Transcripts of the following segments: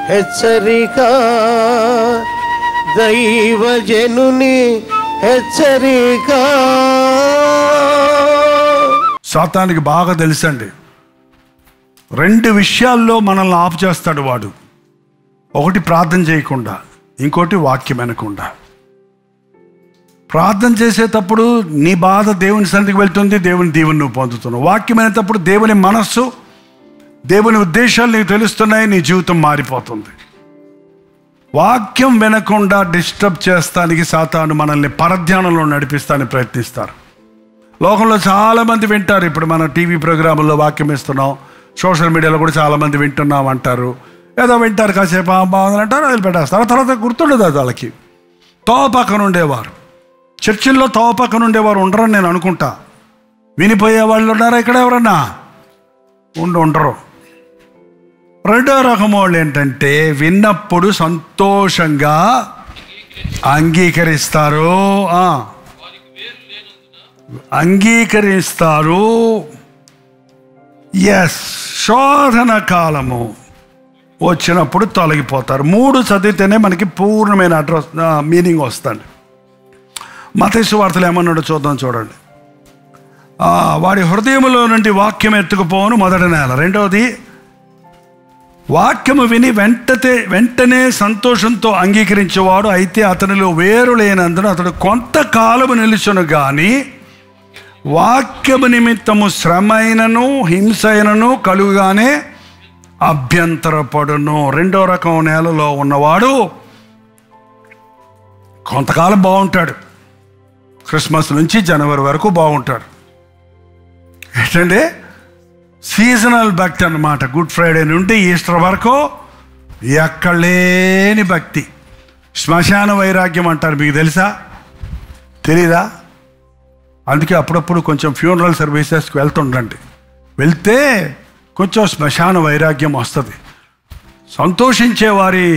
హెచ్చరిక, దైవజనుని హెచ్చరిక. సాతానికి బాగా తెలుసండి, 2 విషయాల్లో మనల్ని ఆఫ్ చేస్తాడు వాడు. ఒకటి ప్రార్థన చేయకుండా, ఇంకోటి వాక్యం వినకుండా. ప్రార్థన చేసేటప్పుడు నీ బాధ దేవుని సన్నిధికి వెళ్తుంది, దేవుని దీవెన నువ్వు పొందుతున్నావు. వాక్యం వినేటప్పుడు దేవుని మనస్సు, దేవుని ఉద్దేశాలు నీకు తెలుస్తున్నాయి, నీ జీవితం మారిపోతుంది. వాక్యం వినకుండా డిస్టర్బ్ చేస్తానికి సాతాను మనల్ని పరధ్యానంలో నడిపిస్తానికి ప్రయత్నిస్తారు. లోకంలో చాలామంది వింటారు. ఇప్పుడు మన టీవీ ప్రోగ్రాముల్లో వాక్యం ఇస్తున్నాం, సోషల్ మీడియాలో కూడా చాలామంది వింటున్నాం అంటారు. ఏదో వింటారు, కాసేపు బాగుందని అంటారు, వదిలిపెట్టేస్తారు. తర్వాత గుర్తుండదు అది వాళ్ళకి. తోపక్కన ఉండేవారు, చర్చిల్లో తోపక్కన ఉండేవారు ఉండరని నేను అనుకుంటా. వినిపోయే వాళ్ళు ఉన్నారా ఇక్కడ? ఎవరన్నా ఉండరు. రెండో రకం వాళ్ళు ఏంటంటే విన్నప్పుడు సంతోషంగా అంగీకరిస్తారు. శోధన కాలము వచ్చినప్పుడు తొలగిపోతారు. 3 చదివితేనే మనకి పూర్ణమైన మీనింగ్ వస్తుంది. మత్తయి సువార్తలో ఏమన్నాడో చూడండి. వాడి హృదయంలో నుండి వాక్యం ఎత్తుకుపోను మొదటి నేల. రెండవది, వాక్యము విని వెంటనే సంతోషంతో అంగీకరించేవాడు, అయితే అతనిలో వేరు లేనందున అతడు కొంతకాలము నిలుచును గాని వాక్యము నిమిత్తము శ్రమైనను హింసైనను కలుగుగానే అభ్యంతరపడును. 2వ రకం నేలలో ఉన్నవాడు కొంతకాలం బాగుంటాడు, క్రిస్మస్ నుంచి జనవరి వరకు బాగుంటాడు. ఏంటంటే సీజనల్ భక్తి అన్నమాట. గుడ్ ఫ్రైడే నుండి ఈస్టర్ వరకు ఎక్కడలేని భక్తి. శ్మశాన వైరాగ్యం అంటారు, మీకు తెలుసా? తెలీదా? అందుకే అప్పుడప్పుడు కొంచెం ఫ్యూనరల్ సర్వీసెస్కి వెళ్తుండండి. వెళ్తే కొంచెం శ్మశాన వైరాగ్యం వస్తుంది. సంతోషించే వారి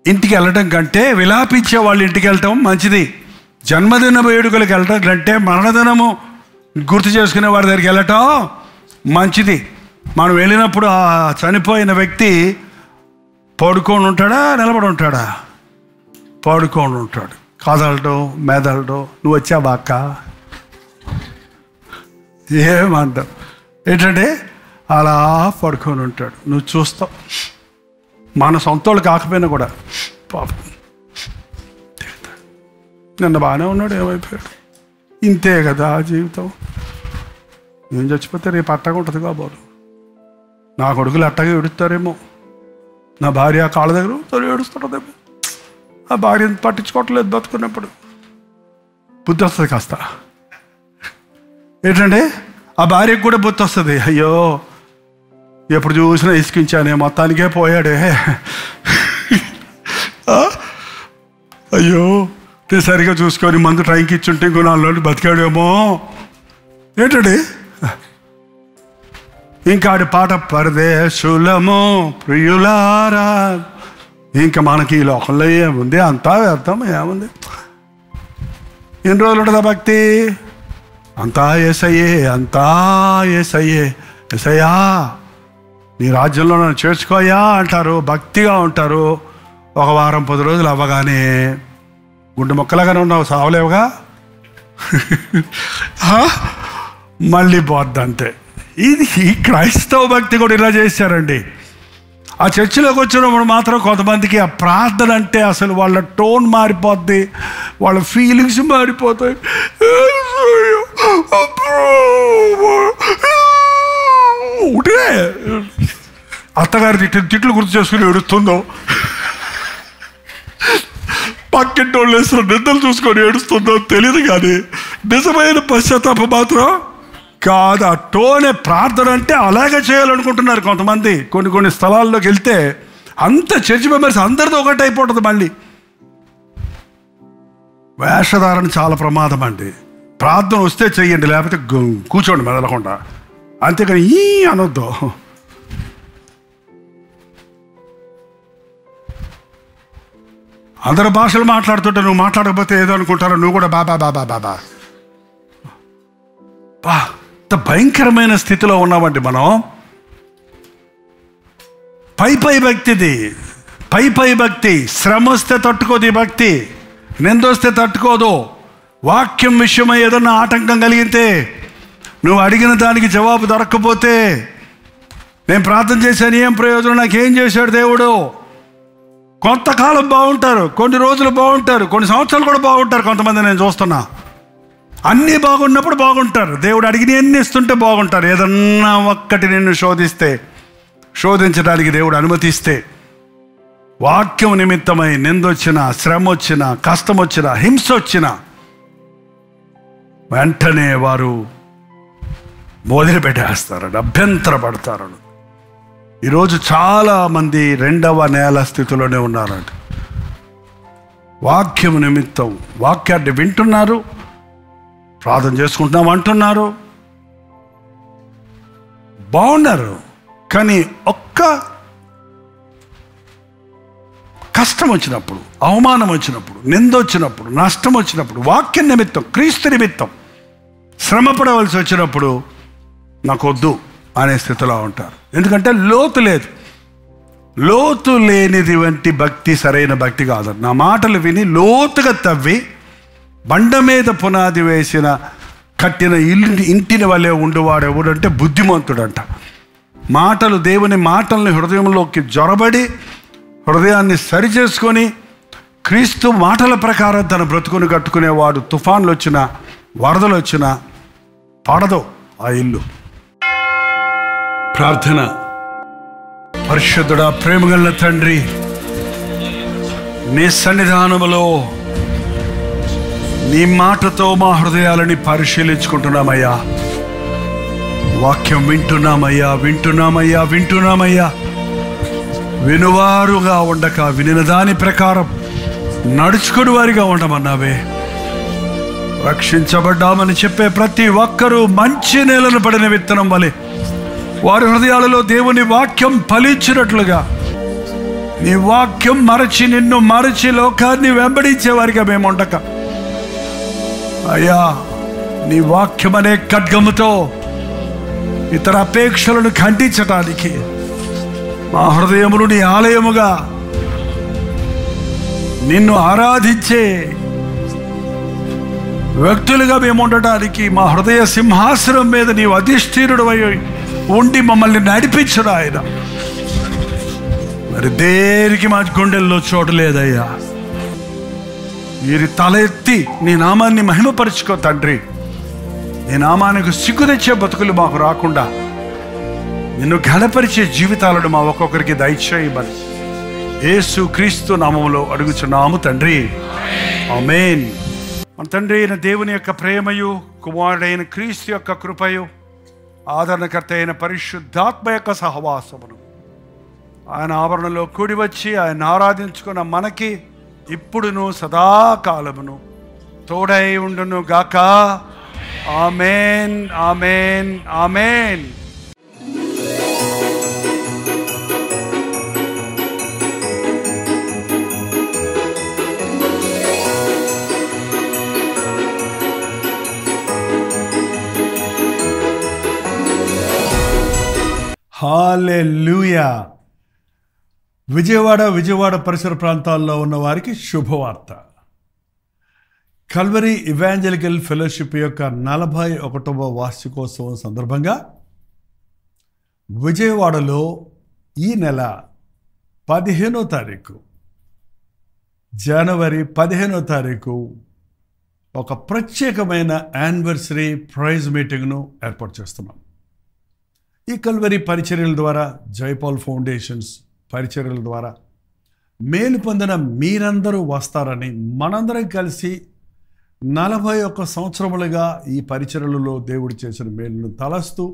ఇంటికి వెళ్ళడం కంటే విలాపించే వాళ్ళ ఇంటికి వెళ్ళటం మంచిది. జన్మదిన వేడుకలకు వెళ్ళటం కంటే మరణదినము గుర్తు చేసుకునే వారి దగ్గరికి వెళ్ళటం మంచిది. మనం వెళ్ళినప్పుడు ఆ చనిపోయిన వ్యక్తి పడుకొని ఉంటాడా, నిలబడి ఉంటాడా? పడుకొని ఉంటాడు. కదలడం మెదలడం, నువ్వు వచ్చావా అక్క ఏమంటావు? ఏంటంటే అలా పడుకొని ఉంటాడు. నువ్వు చూస్తావు. మన సొంతోళ్ళు కాకపోయినా కూడా పాపం నిన్న బాగానే ఉన్నాడు, ఏమైపోయాడు? ఇంతే కదా జీవితం. నేను చచ్చిపోతే రేపు అట్టగా ఉంటుంది కాబోలు. నా కొడుకులు అట్టగా ఏడుస్తారేమో, నా భార్య కాళ్ళ దగ్గర ఏడుస్తుంటుందేమో. ఆ భార్యను పట్టించుకోవట్లేదు బతుకున్నప్పుడు. బుద్ధి వస్తుంది కాస్త. ఏంటంటే ఆ భార్యకు కూడా బుద్ధి వస్తుంది. అయ్యో ఎప్పుడు చూసినా ఇసుకించానే, మొత్తానికే పోయాడే, అయ్యో సరిగా చూసుకొని మందు టైంకి ఇచ్చుంటే ఇంకో 4 రోజులు బతికాడేమో. ఏంటండి ఇంకా ఆడి పాట పరదేశులము ప్రియులారా. ఇంకా మనకి ఈ లోకంలో ఏముంది? అంతా వ్యర్థం. ఏముంది? ఎన్ని రోజులు ఉంటుంది ఆ భక్తి? అంతా యేసయ్యే, అంతా యేసయ్యే. యేసయ్యా నీ రాజ్యంలో నన్ను చేర్చుకోయా అంటారు, భక్తిగా ఉంటారు. 1 వారం 10 రోజులు అవ్వగానే గుండె మొక్కలాగానే ఉన్నావు, సావలేవుగా, మళ్ళీ పోద్దంతే. ఇది క్రైస్తవ భక్తి కూడా ఇలా చేశారండి. ఆ చర్చిలోకి వచ్చినప్పుడు మాత్రం కొంతమందికి ఆ ప్రార్థన అంటే అసలు వాళ్ళ టోన్ మారిపోద్ది, వాళ్ళ ఫీలింగ్స్ మారిపోతాయి. ఒకటే అత్తగారి తిట్లు గుర్తు చేసుకుని ఏడుస్తుందో, పక్కింటి వాళ్ళు వేసిన నిందలు చూసుకొని ఏడుస్తుందో తెలియదు. కానీ నిజమైన పశ్చాత్తాపం మాత్రం కాదు. ఆ టోనే ప్రార్థన అంటే అలాగే చేయాలనుకుంటున్నారు కొంతమంది. కొన్ని స్థలాల్లోకి వెళ్తే అంత చర్చ్ మెంబర్స్ అందరితో ఒకటి అయిపోతుంది. మళ్ళీ వేషధారణ చాలా ప్రమాదం అండి. ప్రార్థన వస్తే చెయ్యండి, లేకపోతే కూర్చోండి మెదలకుండా. అంతేకాని ఈ అనొద్దు. అందరు భాషలు మాట్లాడుతుంటే నువ్వు మాట్లాడకపోతే ఏదో అనుకుంటారో, నువ్వు కూడా బాబా బాబా బాబా బా. ఇంత భయంకరమైన స్థితిలో ఉన్నామండి మనం. పై భక్తిది, పై భక్తి. శ్రమ వస్తే తట్టుకోదు ఈ భక్తి, నిందొస్తే తట్టుకోదు. వాక్యం విషయమై ఏదన్నా ఆటంకం కలిగితే, నువ్వు అడిగిన దానికి జవాబు దొరక్కపోతే, నేను ప్రార్థన చేశాను ఏం ప్రయోజనం, నాకేం చేశాడు దేవుడు. కొంతకాలం బాగుంటారు, కొన్ని రోజులు బాగుంటారు, కొన్ని సంవత్సరాలు కూడా బాగుంటారు. కొంతమంది నేను చూస్తున్నా అన్నీ బాగున్నప్పుడు బాగుంటారు, దేవుడు అడిగిన అన్ని ఇస్తుంటే బాగుంటారు. ఏదన్నా ఒక్కటి నిన్ను శోధించడానికి దేవుడు అనుమతిస్తే, వాక్యం నిమిత్తమై నిందొచ్చినా, శ్రమ వచ్చినా, కష్టం వచ్చినా, హింస వచ్చినా వెంటనే వారు మొదలుపెట్టేస్తారని, అభ్యంతరపడతారని. ఈరోజు చాలామంది రెండవ నేల స్థితిలోనే ఉన్నారంట. వాక్యం నిమిత్తం వాక్యాన్ని వింటున్నారు, ప్రార్థన చేసుకుంటున్నాం అంటున్నారు, బాగున్నారు. కానీ ఒక్క కష్టం వచ్చినప్పుడు, అవమానం వచ్చినప్పుడు, నింద వచ్చినప్పుడు, నష్టం వచ్చినప్పుడు, వాక్యం నిమిత్తం, క్రీస్తు నిమిత్తం శ్రమపడవలసి వచ్చినప్పుడు నాకొద్దు అనే స్థితిలో ఉంటారు. ఎందుకంటే లోతు లేదు. లోతు లేనిది వంటి భక్తి సరైన భక్తి కాదు. నా మాటలు విని లోతుగా తవ్వి బండ మీద పునాది వేసిన కట్టిన ఇంటిని వలె ఉండువాడు ఎవడంటే బుద్ధిమంతుడంట. మాటలు, దేవుని మాటల్ని హృదయంలోకి జొరబడి హృదయాన్ని సరిచేసుకొని క్రీస్తు మాటల ప్రకారం తన బ్రతుకుని కట్టుకునేవాడు. తుఫాన్లు వచ్చినా, వరదలు వచ్చినా పడదు ఆ ఇల్లు. ప్రార్థన. పరిశుద్ధుడా, ప్రేమగల తండ్రి, నీ సన్నిధానములో నీ మాటతో మా హృదయాలని పరిశీలించుకుంటున్నామయ్యా. వాక్యం వింటున్నామయ్యా. వినువారుగా ఉండక వినిన దాని ప్రకారం నడుచుకుని వారిగా ఉండమన్నావే. రక్షించబడ్డామని చెప్పే ప్రతి ఒక్కరూ మంచి నేలను పడిన విత్తనం వలె వారి హృదయాలలో దేవుని వాక్యం ఫలించినట్లుగా, నీ వాక్యం నిన్ను మరచి లోకాన్ని వెంబడించే వారిగా మేము ఉండక, అయ్యా నీ వాక్యం అనే ఖడ్గముతో ఇతర అపేక్షలను ఖండించటానికి మా హృదయములు నీ ఆలయముగా నిన్ను ఆరాధించే వ్యక్తులుగా మేము ఉండటానికి, మా హృదయ సింహాసనం మీద నీవు అధిష్ఠీనుడు ఉండి మమ్మల్ని నడిపించడు ఆయన. మరి దేనికి మా గుండెల్లో చోటు లేదయ్యా. వీరి తల ఎత్తి నీ నామాన్ని మహిమపరుచుకో తండ్రి. నీ నామానికి సిగ్గు తెచ్చే బతుకులు మాకు రాకుండా నిన్ను ఘనపరిచే జీవితాలను మా ఒక్కొక్కరికి దయచేయమని యేసు క్రీస్తు నామములో అడుగుచున్నాము తండ్రి, ఆమేన్. మన తండ్రి అయిన దేవుని యొక్క ప్రేమయు, కుమారుడైన క్రీస్తు యొక్క కృపయు, ఆదరణకర్త అయిన పరిశుద్ధాత్మ యొక్క సహవాసమును ఆయన ఆవరణలో కూడి వచ్చి ఆయన ఆరాధించుకున్న మనకి ఇప్పుడును సదాకాలమును తోడై ఉండును గాక. ఆమేన్, ఆమేన్, ఆమేన్. హల్లెలూయా. విజయవాడ పరిసర ప్రాంతాల్లో ఉన్న వారికి శుభవార్త. కల్వరీ ఇవాంజలికల్ ఫెలోషిప్ యొక్క 41వ వార్షికోత్సవం సందర్భంగా విజయవాడలో ఈ నెల 15వ తారీఖు, జనవరి 15వ తారీఖు ఒక ప్రత్యేకమైన యానివర్సరీ ప్రైజ్ మీటింగ్ను ఏర్పాటు చేస్తున్నాం. ఈ కల్వరీ పరిచర్యల ద్వారా, జైపాల్ ఫౌండేషన్స్ పరిచర్యల ద్వారా మేలు పొందిన మీరందరూ వస్తారని, మనందరం కలిసి 41 సంవత్సరములుగా ఈ పరిచర్యలలో దేవుడు చేసిన మేలును తలస్తూ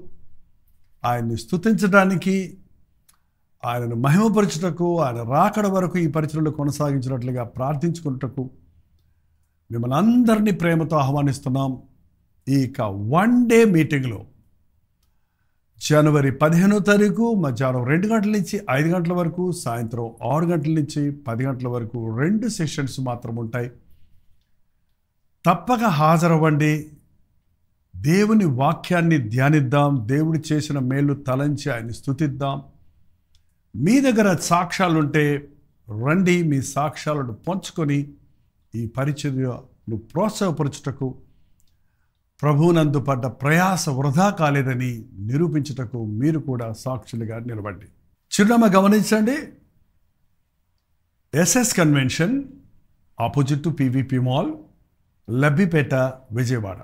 ఆయన్ని స్తుతించడానికి, ఆయనను మహిమపరచుటకు, ఆయన రాకడ వరకు ఈ పరిచర్యలు కొనసాగించినట్లుగా ప్రార్థించుకున్నటకు మిమ్మల్ని అందరినీ ప్రేమతో ఆహ్వానిస్తున్నాం. ఈ 1 డే మీటింగ్లో జనవరి 15వ తారీఖు మధ్యాహ్నం 2 గంటల నుంచి 5 గంటల వరకు, సాయంత్రం 6 గంటల నుంచి 10 గంటల వరకు 2 సెషన్స్ మాత్రం ఉంటాయి. తప్పక హాజరవ్వండి. దేవుని వాక్యాన్ని ధ్యానిద్దాం, దేవుడు చేసిన మేలు తలంచి ఆయన్ని స్తుతిద్దాం. మీ దగ్గర సాక్ష్యాలుంటే రండి, మీ సాక్ష్యాలను పంచుకొని ఈ పరిచర్యను ప్రోత్సాహపరచుటకు, ప్రభువునందు పడ్డ ప్రయాస వృధా కాలేదని నిరూపించుటకు మీరు కూడా సాక్షులుగా నిలబడి. చిరునామా గమనించండి. SS convention, opposite to PVP mall, Labbipet, Vijayawada.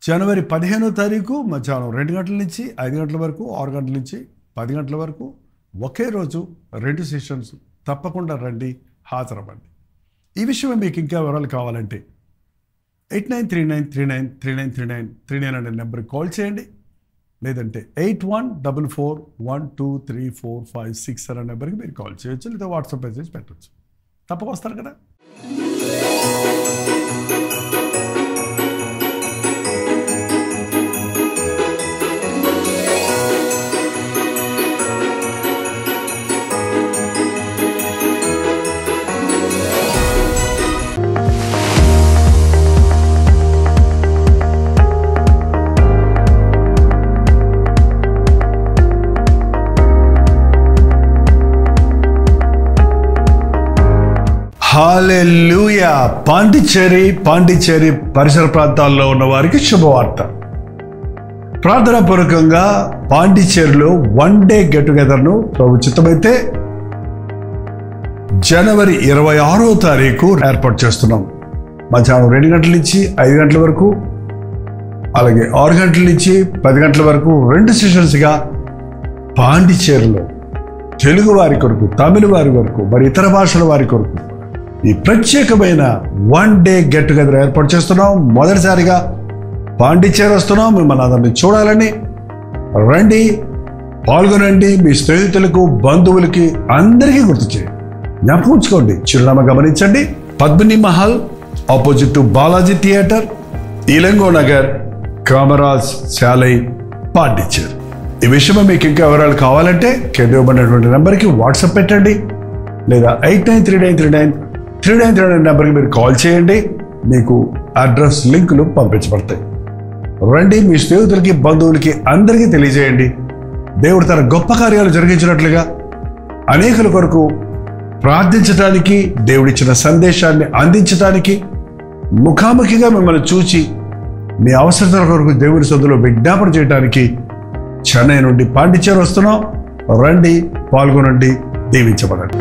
జనవరి 15వ తారీఖు మధ్యాహ్నం 2 గంటల నుంచి 5 గంటల వరకు, 6 గంటల నుంచి 10 గంటల వరకు, ఒకే రోజు 2 సెషన్స్. తప్పకుండా రండి, హాజరవ్వండి. ఈ విషయమే మీకు ఇంకా వివరాలు కావాలంటే 8939393939 అనే నెంబర్కి కాల్ చేయండి. లేదంటే 8144123456 అనే నెంబర్కి మీరు కాల్ చేయొచ్చు, లేదా వాట్సాప్ మెసేజ్ పెట్టవచ్చు. తప్పక వస్తారు కదా. హల్లెలూయా. పాండిచ్చేరి పరిసర ప్రాంతాల్లో ఉన్న వారికి శుభవార్త. ప్రార్థనాపూర్వకంగా పాండిచ్చేరిలో 1 డే గెట్ టుగెదర్ను ప్రభుత్వమైతే జనవరి 26వ తారీఖు ఏర్పాటు చేస్తున్నాం. మధ్యాహ్నం 2 గంటల నుంచి 5 గంటల వరకు, అలాగే 6 గంటల నుంచి 10 గంటల వరకు 2 సెషన్స్గా పాండిచ్చేరిలో తెలుగు వారి కొరకు, తమిళ వారి కొరకు, మరి ఇతర భాషల వారి కొరకు ఈ ప్రత్యేకమైన 1 డే గెట్ టుగెదర్ ఏర్పాటు చేస్తున్నాం. మొదటిసారిగా పాండిచ్చేరి వస్తున్నాం. మిమ్మల్ని అందరినీ చూడాలని రండి, పాల్గొనండి. మీ స్నేహితులకు, బంధువులకి అందరికీ గుర్తు చేయండి. జ్ఞాపకం ఉంచుకోండి. చిరునామా గమనించండి. Padmini Mahal, opposite to Balaji theatre, Ilango Nagar, Kamaraj Salai, Pondicherry. ఈ విషయమై మీకు ఇంకా వివరాలు కావాలంటే కింద ఇవ్వబడినటువంటి నెంబర్కి వాట్సాప్ పెట్టండి, లేదా 89393939 నెంబర్కి మీరు కాల్ చేయండి. మీకు అడ్రస్ లింకులు పంపించబడతాయి. రండి, మీ స్నేహితులకి, బంధువులకి అందరికీ తెలియజేయండి. దేవుడు తన గొప్ప కార్యాలు జరిగించినట్లుగా అనేకుల కొరకు ప్రార్థించడానికి, దేవుడిచ్చిన సందేశాన్ని అందించడానికి, ముఖాముఖిగా మిమ్మల్ని చూచి మీ అవసరతల కొరకు దేవుడి సొంతలో విజ్ఞాపన చేయడానికి చెన్నై నుండి పాండిచ్చేరి వస్తున్నాం. రండి, పాల్గొనండి, దీవించబడండి.